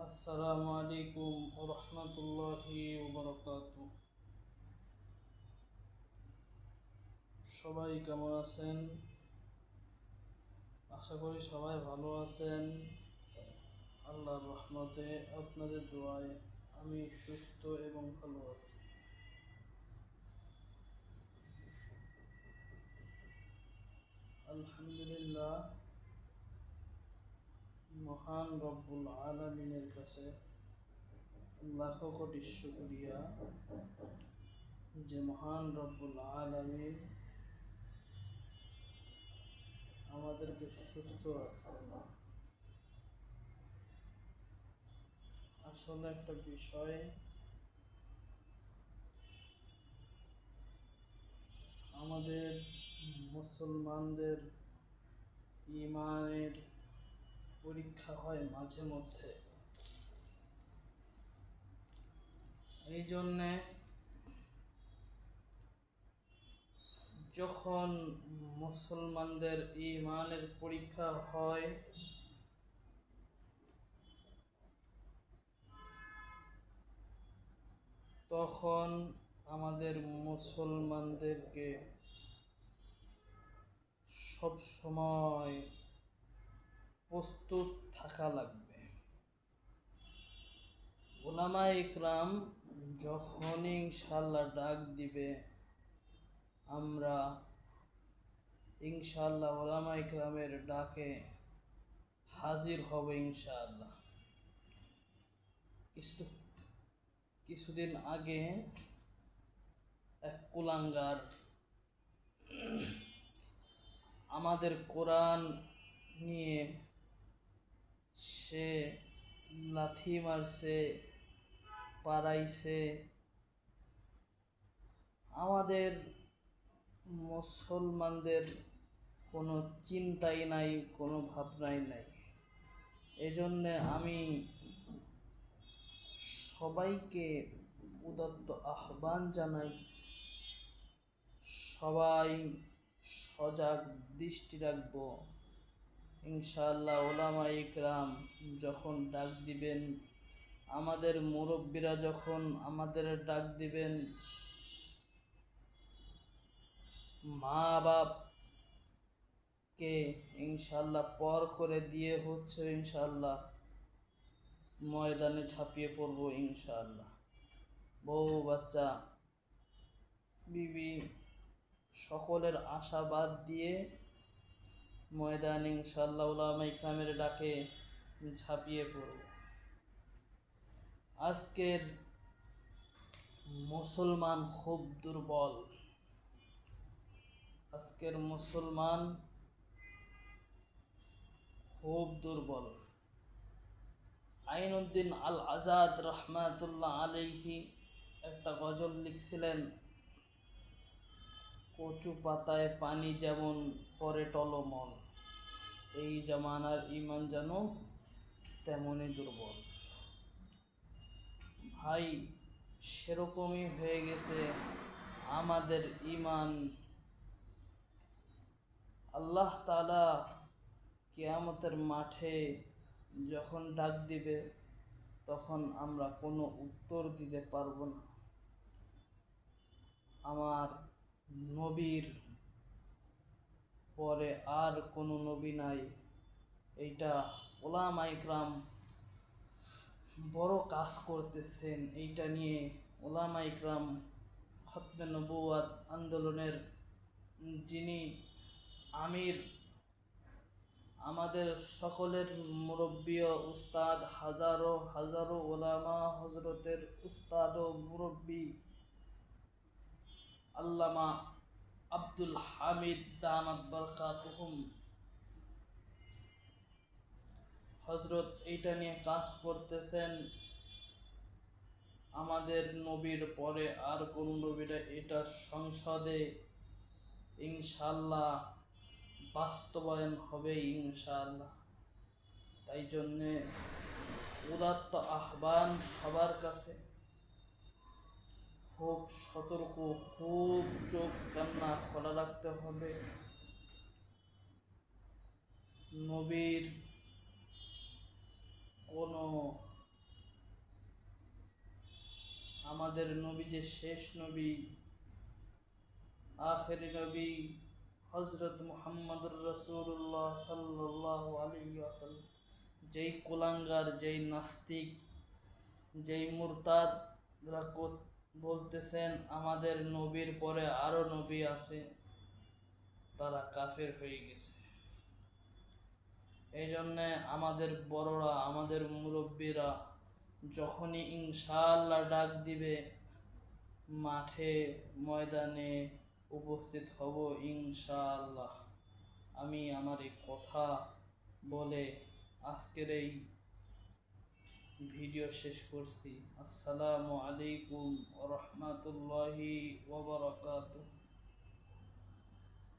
আসসালামু আলাইকুম রহমতুল্লাহি ওবরাকাতু। সবাই কেমন আছেন? আশা করি সবাই ভালো আছেন। আল্লাহর রহমতে আপনাদের দোয়ায় আমি সুস্থ এবং ভালো আছি। আলহামদুলিল্লাহ, মহান রব্বুল আলামিনের কাছে লাখো কোটি শুকরিয়া যে মহান রব্বুল আলামিন আমাদেরকে সুস্থ রাখছেন। আসলে একটা বিষয়, আমাদের মুসলমানদের ঈমানের পরীক্ষা হয় মাঝে মধ্যে। এই জন্যে যখন মুসলমানদের ঈমানের পরীক্ষা হয় তখন আমাদের মুসলমানদেরকে সব সময় প্রস্তুত থাকা লাগবে। উলামায়ে ইকরাম যখন ইনশাআল্লাহ ডাক দিবে, আমরা ইনশাআল্লাহ উলামায়ে ইকরামের ডাকে হাজির হব ইনশাআল্লাহ। কিছুদিন আগে এক কুলাঙ্গার আমাদের কোরআন নিয়ে সে লাথি মারছে, পাড়াইছে। আমাদের মুসলমানদের কোনো চিন্তাই নাই, কোনো ভাবনাই নাই। এজন্যে আমি সবাইকে উদাত্ত আহ্বান জানাই, সবাই সজাগ দৃষ্টি রাখব। ইনশাআল্লাহ উলামায়ে ইকরাম যখন ডাক দিবেন, আমাদের মুরব্বীরা যখন আমাদের ডাক দিবেন, মা বাপকে ইনশাআল্লাহ পর করে দিয়ে ইনশাআল্লাহ ময়দানে ঝাঁপিয়ে পড়ব ইনশাআল্লাহ। বউ বাচ্চা বিবি সকলের আশাবাদ দিয়ে ময়দানে ইনশাআল্লাহ উলামায়ে ইকরামের ডাকে ঝাঁপিয়ে পড়ব। আজকের মুসলমান খুব দুর্বল। আজকের মুসলমান খুব দুর্বল। আইনউদ্দিন আল আজাদ রহমাতুল্লাহ আলাইহি একটা গজল লিখছিলেন, কচু পাতায় পানি যেমন করে টলমল, এই জামানার ঈমান যেন তেমনই দুর্বল। ভাই, সেরকমই হয়ে গেছে আমাদের ঈমান। আল্লাহ তাআলা কিয়ামতের মাঠে যখন ডাক দিবে, তখন আমরা কোনো উত্তর দিতে পারবো না। আমার নবীর পরে আর কোনো নবী নাই। এইটা উলামায়ে ইকরাম বড় কাজ করতেছেন। এইটা নিয়ে উলামায়ে ইকরাম খতমে নবুওয়াত আন্দোলনের যিনি আমির, আমাদের সকলের মুরব্বী ও উস্তাদ, হাজারো হাজারো উলামা হজরতের উস্তাদ ও মুরব্বী আল্লামা আব্দুল হামিদ দামাত বারকাতুহুম হজরত এইটা নিয়ে কাজ করতেছেন। আমাদের নবীর পরে আর কোন নবীরা এটা সংসদে ইনশাআল্লাহ বাস্তবায়ন হবে ইনশাআল্লাহ। তাই জন্যে উদাত্ত আহ্বান সবার কাছে, খুব সতর্ক, খুব চোখ কান্না খোলা রাখতে হবে। নবীর কোনো আমাদের নবী যে শেষ নবী, আখেরি নবী হজরত মুহাম্মদুর রাসূলুল্লাহ সাল্লাল্লাহু আলাইহি ওয়াসাল্লাম, যেই কুলাঙ্গার, যেই নাস্তিক, যেই মুরতাদরা বলতেছেন আমাদের নবীর পরে আরো নবী আছে, তারা কাফের হয়ে গেছে। এই জন্যে আমাদের বড়রা, আমাদের মুরব্বীরা যখনই ইনশাআল্লাহ ডাক দিবে, মাঠে ময়দানে উপস্থিত হব ইনশাআল্লাহ। আমি আমার এই কথা বলে আজকের এই ভিডিও শেষ করছি। আসসালামু আলাইকুম ওয়া রাহমাতুল্লাহি ওয়া বারাকাতুহু।